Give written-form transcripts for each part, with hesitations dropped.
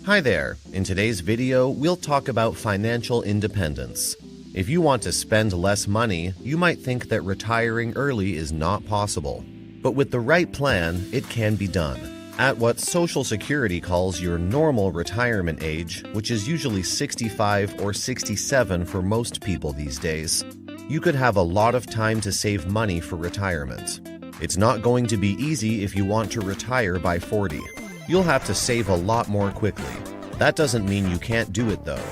Hi there. In today's video, we'll talk about financial independence. If you want to spend less money, you might think that retiring early is not possible. But with the right plan, it can be done. At what Social Security calls your normal retirement age, which is usually 65 or 67 for most people these days, you could have a lot of time to save money for retirement. It's not going to be easy if you want to retire by 40. You'll have to save a lot more quickly. That doesn't mean you can't do it though.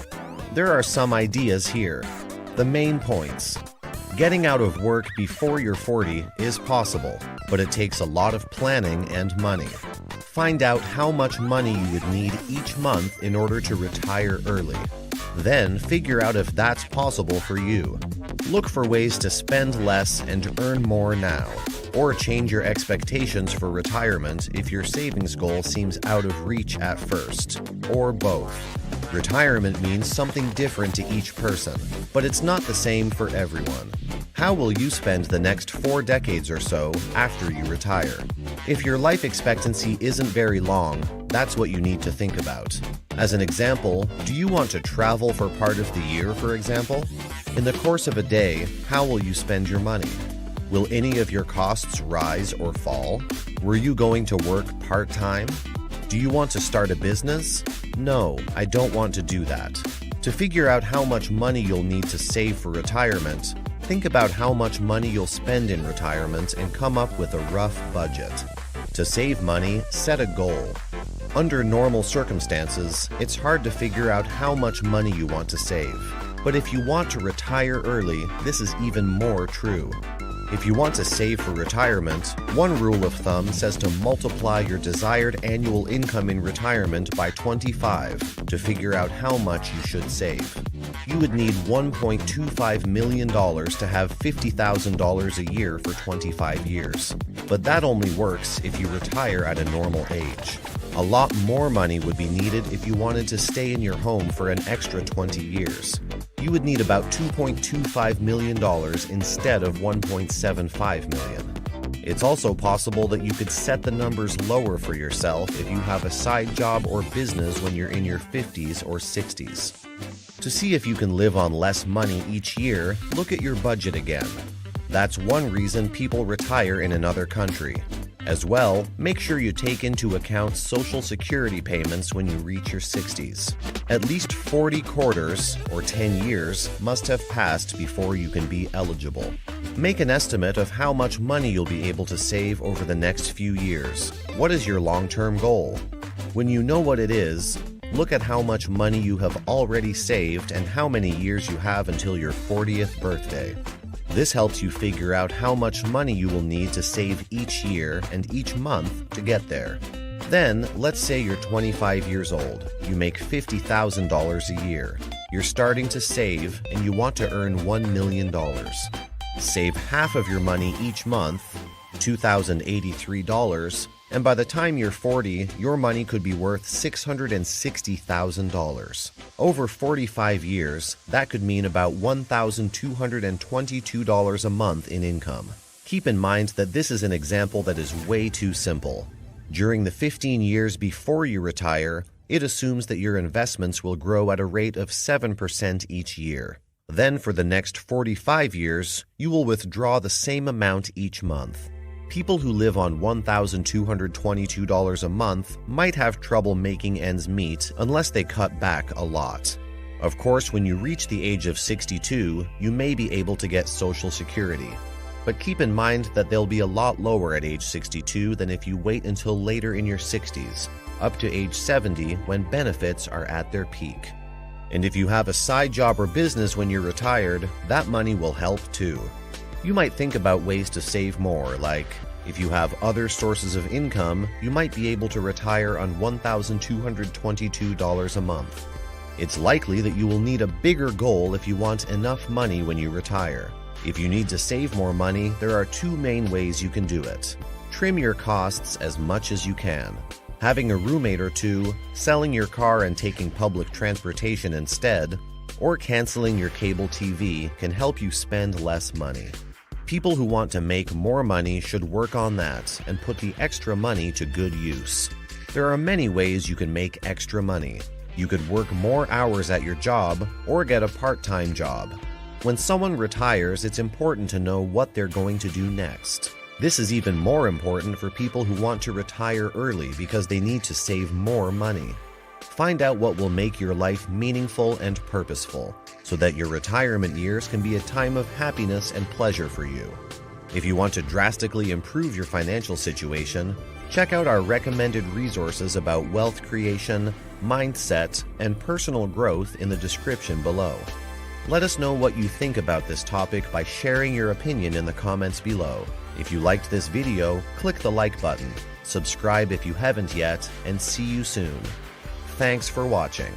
There are some ideas here. The main points. Getting out of work before you're 40 is possible, but it takes a lot of planning and money. Find out how much money you would need each month in order to retire early. Then figure out if that's possible for you. Look for ways to spend less and earn more now, or change your expectations for retirement if your savings goal seems out of reach at first, or both. Retirement means something different to each person, but it's not the same for everyone. How will you spend the next 4 decades or so after you retire? If your life expectancy isn't very long, that's what you need to think about. As an example, do you want to travel for part of the year, for example? In the course of a day, how will you spend your money? Will any of your costs rise or fall? Were you going to work part-time? Do you want to start a business? No, I don't want to do that. To figure out how much money you'll need to save for retirement, think about how much money you'll spend in retirement and come up with a rough budget. To save money, set a goal. Under normal circumstances, it's hard to figure out how much money you want to save. But if you want to retire early, this is even more true. If you want to save for retirement, one rule of thumb says to multiply your desired annual income in retirement by 25 to figure out how much you should save. You would need $1.25 million to have $50,000 a year for 25 years. But that only works if you retire at a normal age. A lot more money would be needed if you wanted to stay in your home for an extra 20 years. You would need about $2.25 million instead of $1.75 million. It's also possible that you could set the numbers lower for yourself if you have a side job or business when you're in your 50s or 60s. To see if you can live on less money each year, look at your budget again. That's one reason people retire in another country. As well, make sure you take into account Social Security payments when you reach your 60s. At least 40 quarters, or 10 years, must have passed before you can be eligible. Make an estimate of how much money you'll be able to save over the next few years. What is your long-term goal? When you know what it is, look at how much money you have already saved and how many years you have until your 40th birthday. This helps you figure out how much money you will need to save each year and each month to get there. Then, let's say you're 25 years old. You make $50,000 a year. You're starting to save and you want to earn $1 million. Save half of your money each month, $2,083, and by the time you're 40, your money could be worth $660,000. Over 45 years, that could mean about $1,222 a month in income. Keep in mind that this is an example that is way too simple. During the 15 years before you retire, it assumes that your investments will grow at a rate of 7% each year. Then for the next 45 years, you will withdraw the same amount each month. People who live on $1,222 a month might have trouble making ends meet unless they cut back a lot. Of course, when you reach the age of 62, you may be able to get Social Security. But keep in mind that they'll be a lot lower at age 62 than if you wait until later in your 60s, up to age 70 when benefits are at their peak. And if you have a side job or business when you're retired, that money will help too. You might think about ways to save more, like if you have other sources of income, you might be able to retire on $1,222 a month. It's likely that you will need a bigger goal if you want enough money when you retire. If you need to save more money, there are 2 main ways you can do it. Trim your costs as much as you can. Having a roommate or 2, selling your car and taking public transportation instead, or canceling your cable TV can help you spend less money. People who want to make more money should work on that and put the extra money to good use. There are many ways you can make extra money. You could work more hours at your job or get a part-time job. When someone retires, it's important to know what they're going to do next. This is even more important for people who want to retire early because they need to save more money. Find out what will make your life meaningful and purposeful, so that your retirement years can be a time of happiness and pleasure for you. If you want to drastically improve your financial situation, check out our recommended resources about wealth creation, mindset, and personal growth in the description below. Let us know what you think about this topic by sharing your opinion in the comments below. If you liked this video, click the like button, subscribe if you haven't yet, and see you soon. Thanks for watching.